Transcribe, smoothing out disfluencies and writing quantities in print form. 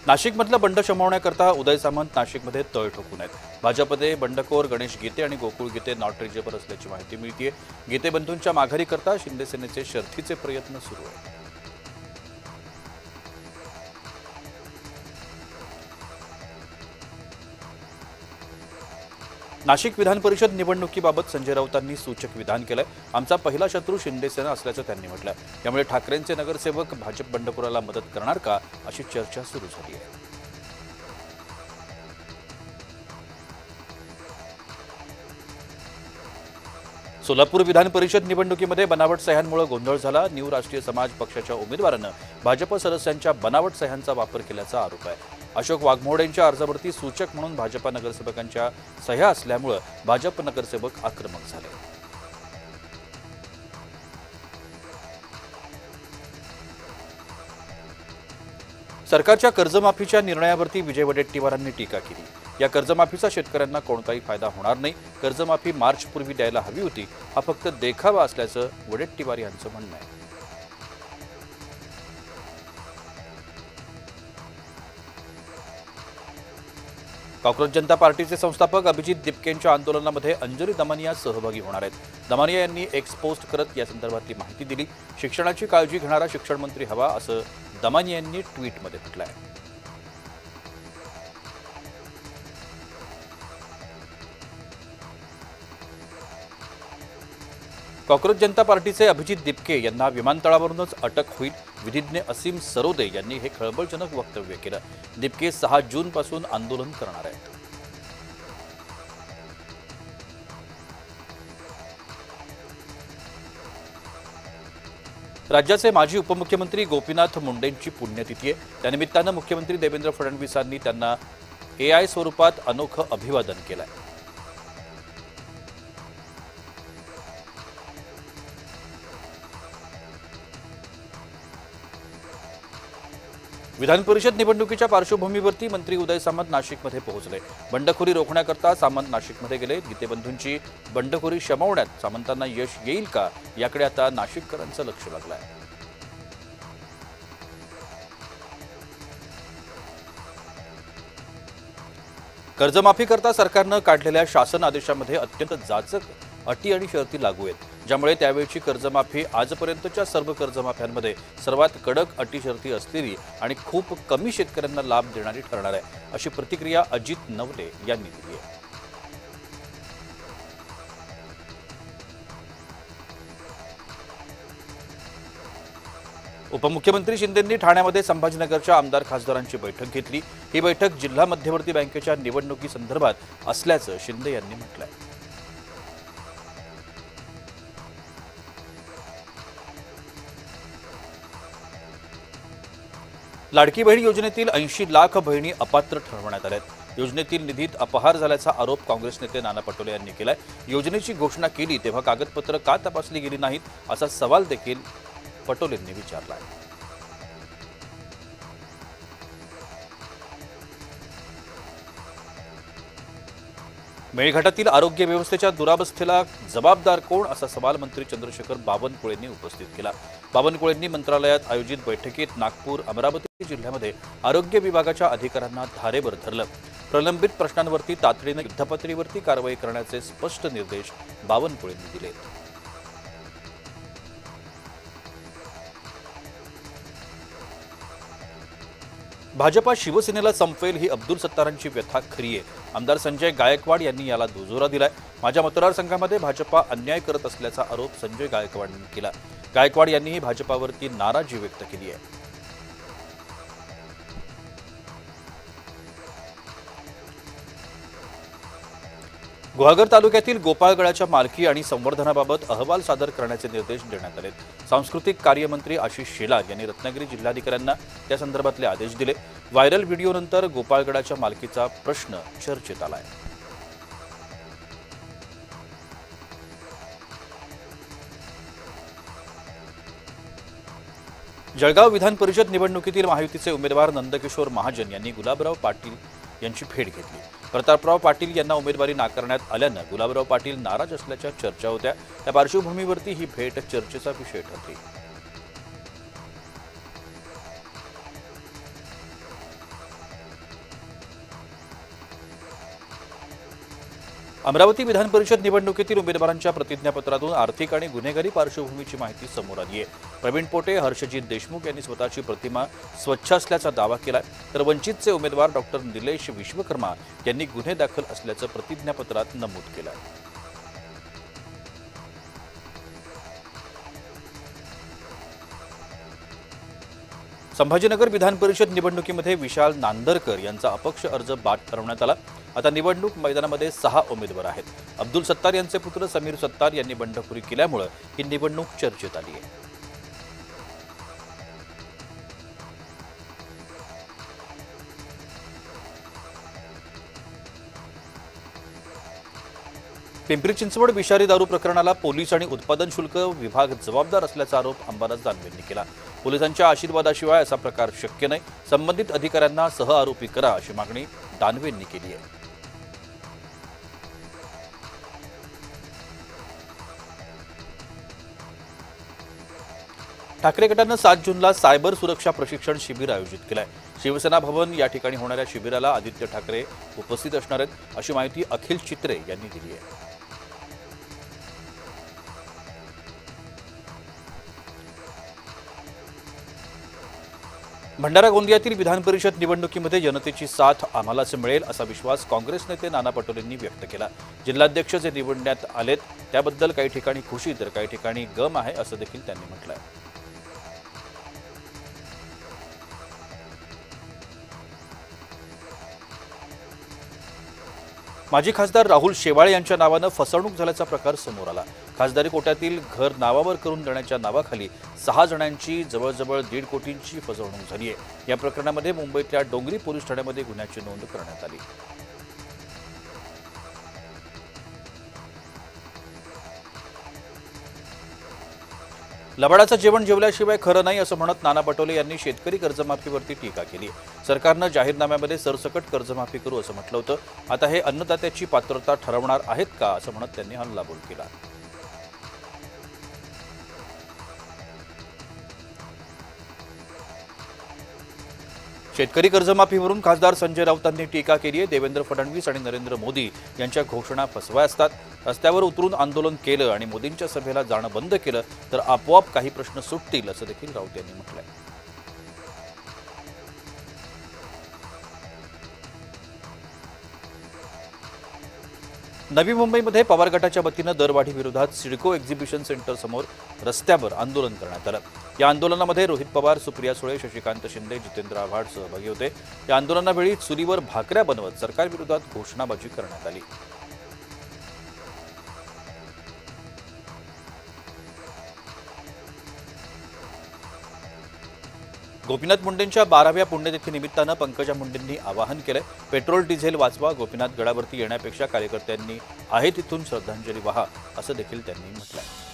नाशिकमधलं बंड शमवण्याकरता उदय सामंत नाशिकमध्ये तळ ठोकून आहेत। भाजपचे बंडखोर गणेश गीते आणि गोकुळ गीते नॉट रिचेबल असल्याची माहिती मिळते। गीते बंधूंच्या माघारी करता शिंदे सेनेचे शर्थीचे प्रयत्न सुरू आहेत। नाशिक विधान परिषद निवडणुकीबाबत संजय राऊतांनी सूचक विधान केलंय। आमचा पहिला शत्रू शिंदे सेना असल्याचं त्यांनी म्हटलंय। त्यामुळे ठाकरेंचे नगरसेवक भाजप बंडखोराला मदत करणार का अशी चर्चा सुरू झाली आहे। सोलापूर विधान परिषद निवडणुकीमध्ये बनावट सह्यांमुळे गोंधळ झाला। न्यू राष्ट्रीय समाज पक्षाच्या उमेदवारानं भाजप सदस्यांच्या बनावट सह्यांचा वापर केल्याचा आरोप आहे। अशोक वाघमोडेंच्या अर्जावरती सूचक म्हणून भाजप नगरसेवकांच्या सह्या असल्यामुळे भाजप नगरसेवक आक्रमक झाले। सरकारच्या कर्जमाफीच्या निर्णयावरती विजय वडेट्टीवारांनी टीका केली। या कर्जमाफीचा शेतकऱ्यांना कोणताही फायदा होणार नाही। कर्जमाफी मार्चपूर्वी द्यायला हवी होती, हा फक्त देखावा असल्याचं वडेट्टीवार यांचं म्हणणं आहे। कॉक्रोच जनता पार्टीचे संस्थापक अभिजित दिपकेंच्या आंदोलनामध्ये अंजली दमानिया सहभागी होणार आहेत। दमानिया यांनी एक्स पोस्ट करत या संदर्भातली माहिती दिली। शिक्षणाची काळजी घेणारा शिक्षण मंत्री हवा असं दमानिया यांनी ट्विटमध्ये म्हटलं आहे। कॉक्रोच जनता पार्टीचे अभिजित दिपके यांना विमानतळावरूनच अटक होईल। विधिज्ञ असीम सरोदे यांनी हे खळबळजनक वक्तव्य केलं। दिपके 6 जूनपासून आंदोलन करणार आहेत। राज्याचे माजी उपमुख्यमंत्री गोपीनाथ मुंडेंची पुण्यतिथी आहे। त्यानिमित्तानं मुख्यमंत्री देवेंद्र फडणवीसांनी त्यांना AI स्वरूपात अनोखं अभिवादन केलं आहे। विधान परिषद निवडणुकीच्या पार्श्वभूमीवरती मंत्री उदय सामंत नाशिकमध्ये पोहोचले। बंडखोरी रोखण्याकरता सामंत नाशिकमध्ये गेले। गीतेबंधूंची बंडखोरी शमवण्यात सामंतांना यश येईल का, याकडे आता नाशिककरांचं लक्ष लागलं आहे। कर्जमाफी करता सरकारनं काढलेल्या शासन आदेशामध्ये अत्यंत जाचक अटी आणि शर्ती लागू आहेत, ज्यामुळे त्यावेळची कर्जमाफी आजपर्यंतच्या सर्व कर्जमाफ्यांमध्ये सर्वात कडक अटी शर्ती असलेली आणि खूप कमी शेतकऱ्यांना लाभ देणारी ठरणार आहे, अशी प्रतिक्रिया अजित नवले यांनी दिली आहे। उपमुख्यमंत्री शिंदेंनी ठाण्यामध्ये संभाजीनगरच्या आमदार खासदारांची बैठक घेतली। ही बैठक जिल्हा मध्यवर्ती बँकेच्या निवडणुकीसंदर्भात असल्याचं शिंदे यांनी म्हटलंय। लाडकी बहीण योजनेतील 80 लाख बहिणी अपात्र ठरवण्यात आल्यात। योजनेतील निधीत अपहार झाल्याचा आरोप काँग्रेस नेते नाना पटोले यांनी केलाय। योजनेची घोषणा केली तेव्हा कागदपत्र का तपासली गेली नाहीत, असा सवाल देखील पटोलेंनी विचारला आहे। मेळघाटातील आरोग्य व्यवस्थेच्या दुरावस्थेला जबाबदार कोण, असा सवाल मंत्री चंद्रशेखर बावनकुळेंनी उपस्थित केला। बावनकुळेंनी मंत्रालयात आयोजित बैठकीत नागपूर, अमरावती जिल्ह्यामध्ये आरोग्य विभागाच्या अधिकाऱ्यांना धारेवर धरलं। प्रलंबित प्रश्नांवरती तातडीने युद्धपातळीवरती कारवाई करण्याचे स्पष्ट निर्देश बावनकुळेंनी दिले। भाजपा शिवसेनेला संपवेल ही अब्दुल सत्तारांची व्यथा खरी आहे। आमदार संजय गायकवाड यांनी याला दुजोरा दिलाय। माझ्या मतदारसंघामध्ये भाजपा अन्याय करत असल्याचा आरोप संजय गायकवाडांनी केला। गायकवाड यांनीही भाजपावरती नाराजी व्यक्त केली आहे। गुहागर तालुक्यातील गोपाळगडाच्या मालकी आणि संवर्धनाबाबत अहवाल सादर करण्याचे निर्देश देण्यात आले। सांस्कृतिक कार्यमंत्री आशिष शेलार यांनी रत्नागिरी जिल्हाधिकाऱ्यांना त्या संदर्भातले आदेश दिले। व्हायरल व्हिडिओनंतर गोपाळगडाच्या मालकीचा प्रश्न चर्चेत आलाय। जळगाव विधान परिषद निवडणुकीतील महायुतीचे उमेदवार नंदकिशोर महाजन यांनी गुलाबराव पाटील यांची भेट घेतली। प्रतापराव पाटील यांना उमेदवारी नाकारण्यात आल्यानं गुलाबराव पाटील नाराज असल्याच्या चर्चा होत्या। त्या पार्श्वभूमीवरती ही भेट चर्चेचा विषय ठरली। अमरावती विधान परिषद निवडणुकीतील उमेदवारांच्या प्रतिज्ञापत्रातून आर्थिक आणि गुन्हेगारी पार्श्वभूमीची माहिती समोर आली आहे। प्रवीण पोटे, हर्षजित देशमुख यांनी स्वतःची प्रतिमा स्वच्छ असल्याचा दावा केलाय, तर वंचितचे उमेदवार डॉक्टर निलेश विश्वकर्मा यांनी गुन्हे दाखल असल्याचं प्रतिज्ञापत्रात नमूद केलं आहे। संभाजीनगर विधान परिषद निवडणुकीमध्ये विशाल नांदरकर यांचा अपक्ष अर्ज बाद ठरवण्यात आला। आता निवडणूक मैदानामध्ये 6 उमेदवार आहेत। अब्दुल सत्तार यांचे पुत्र समीर सत्तार यांनी बंडखोरी केल्यामुळे ही निवडणूक चर्चेत आली आहे। पिंपरी चिंचवड विषारी दारू प्रकरणाला पोलीस आणि उत्पादन शुल्क विभाग जबाबदार असल्याचा आरोप अंबादास दानवेंनी केला। पोलिसांच्या आशीर्वादाशिवाय असा प्रकार शक्य नाही, संबंधित अधिकाऱ्यांना सहआरोपी करा अशी मागणी दानवेंनी केली आहे। ठाकरे गटानं 7 जूनला सायबर सुरक्षा प्रशिक्षण शिबिर आयोजित केलं आहे। शिवसेना भवन या ठिकाणी होणाऱ्या शिबिराला आदित्य ठाकरे उपस्थित असणार आहेत अशी माहिती अखिल चित्रे यांनी दिली आहे। भंडारा गोंदियातील विधान परिषद निवडणुकीमध्ये जनतेची साथ आम्हालाच मिळेल असा विश्वास काँग्रेस नेते नाना पटोलेंनी व्यक्त केला। जिल्हाध्यक्ष जे निवडण्यात आलेत त्याबद्दल काही ठिकाणी खुशी तर काही ठिकाणी गम आहे असं देखील त्यांनी म्हटलंय। माजी खासदार राहुल शेवाळे यांच्या नावानं फसवणूक झाल्याचा प्रकार समोर आला। खासदारी कोट्यातील घर नावावर करून देण्याच्या नावाखाली 6 जणांची जवळजवळ 1.5 कोटींची फसवणूक झाली आहे। या प्रकरणामध्ये मुंबईतल्या डोंगरी पोलीस ठाण्यामध्ये गुन्ह्याची नोंद करण्यात आली। लबाडाचं जेवण जेवल्याशिवाय खरं नाही असं म्हणत नाना पटोले यांनी शेतकरी कर्जमाफीवरती टीका केली। सरकारनं जाहीरनाम्यामध्ये सरसकट कर्जमाफी करू असं म्हटलं होतं। आता हे अन्नदात्याची पात्रता ठरवणार आहेत का असं म्हणत त्यांनी हल्लाबोल केला। शेतकरी कर्जमाफीवरून खासदार संजय राऊतांनी टीका केली आहे। देवेंद्र फडणवीस आणि नरेंद्र मोदी यांच्या घोषणा फसव्या असतात। रस्त्यावर उतरून आंदोलन केलं आणि मोदींच्या सभेला जाणं बंद केलं तर आपोआप काही प्रश्न सुटतील असं देखील राऊत यांनी म्हटलंय। नवी मुंबईमध्ये पवार गटाच्या वतीनं दरवाढी विरोधात सिडको एक्झिबिशन सेंटर समोर रस्त्यावर आंदोलन करण्यात आलं। या आंदोलनामध्ये रोहित पवार, सुप्रिया सुळे, शशिकांत शिंदे, जितेंद्र आव्हाड सहभागी होते। या आंदोलनावेळी चुलीवर भाकऱ्या बनवत सरकारविरोधात घोषणाबाजी करण्यात आली। गोपीनाथ मुंडेंच्या 12व्या पुण्यतिथी निमित्तानं पंकजा मुंडेंनी आवाहन केलंय। पेट्रोल डिझेल वाचवा, गोपीनाथ गडावरती येण्यापेक्षा कार्यकर्त्यांनी आहे तिथून श्रद्धांजली वाहा असं देखील त्यांनी म्हटलंय।